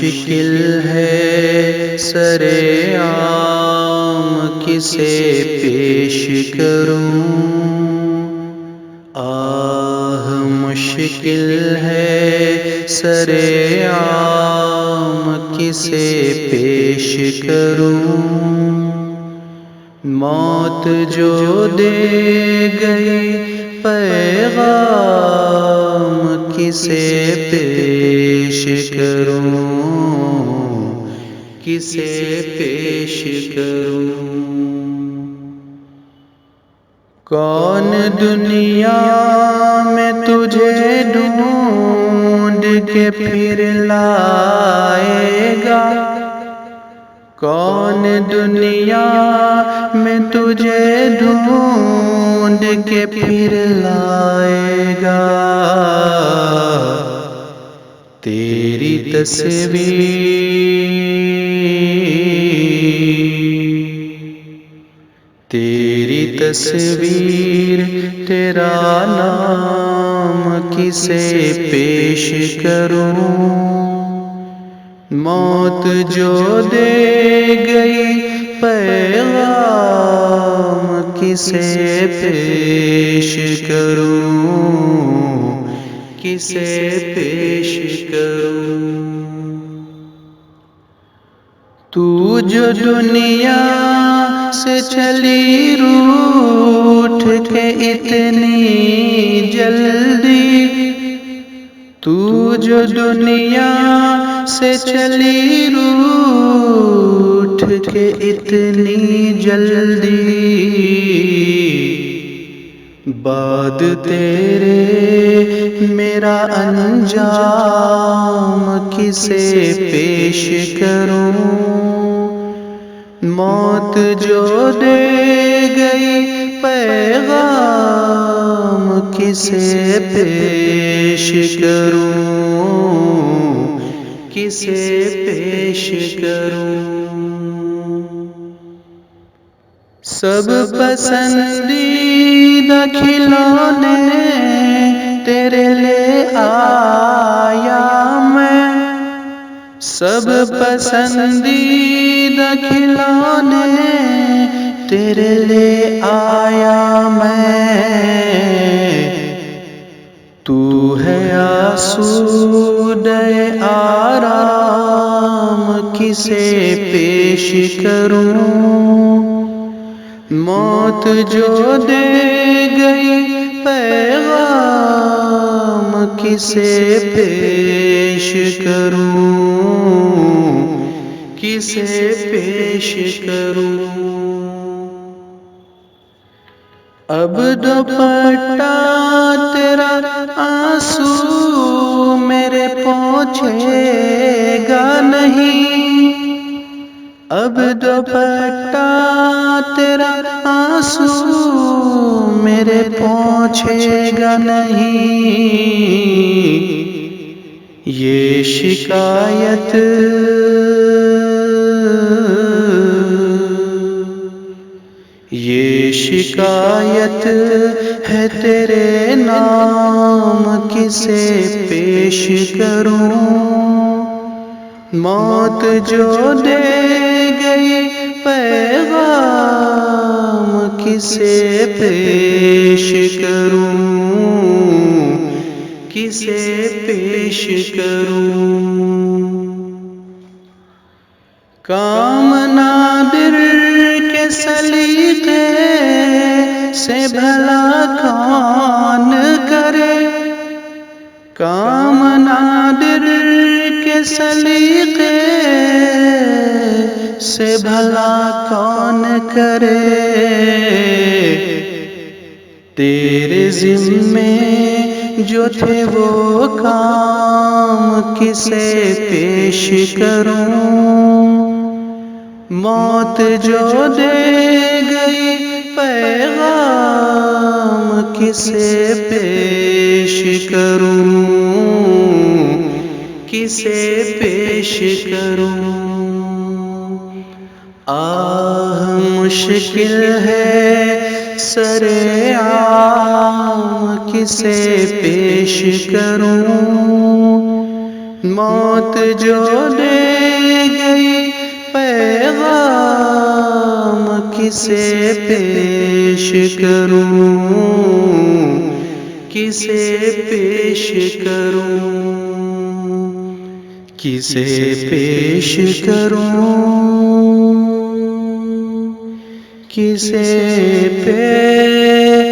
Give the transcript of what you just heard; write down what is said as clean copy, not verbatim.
مشکل ہے سر عام کسے پیش کروں، آہ مشکل ہے سر عام کسے پیش کروں، موت جو دے گئی پیغام کسے پیش کروں، کسے پیش کروں۔ کون دنیا میں تجھے ڈھونڈ کے پھر لائے گا، کون دنیا میں تجھے ڈھونڈ کے پھر لائے گا، تیری تصویر تیرا نام کسے پیش کروں، موت جو دے گئی پیغام کسے پیش کروں، کسے پیش کروں۔ تو جو دنیا سے چلی روٹھ کے اتنی جلدی، تو جو دنیا سے چلی روٹھ کے اتنی جلدی، بعد تیرے میرا انجام کسے پیش کروں، موت جو دے گئی پیغام کسے پیش کروں، کسے پیش کروں۔ سب پسندیدہ کھلونے تیرے لے آیا میں، سب پسندیدہ کھلونے تیرے لے آیا میں، تو ہے آسودہ آرام کسے پیش کروں، موت جو دے گئی پیغام کسے پیش کروں، کسے پیش کروں۔ اب دوپٹہ تیرا آنسو میرے پہنچے گا نہیں، اب دوپٹہ تیرا آنسو میرے پہنچے گا نہیں، یہ شکایت ہے تیرے نام کسے پیش کروں، موت جو دے گئی پیغام کسے پیش کروں، کسے پیش کروں۔ کام نادر کے سلیقے سے بھلا کون کرے، کام نادر کے سلیقے سے بھلا کون کرے، تیرے ذمے جو تھے وہ کام کسے پیش کروں، موت جو دے گئی پیغام کسے پیش کروں، کسے پیش کروں۔ آہ مشکل ہے سر عام کسے پیش کروں، موت جو لے گئی پیغام کسے پیش کروں، کسے پیش کروں، کسے پیش کروں، کسے پیش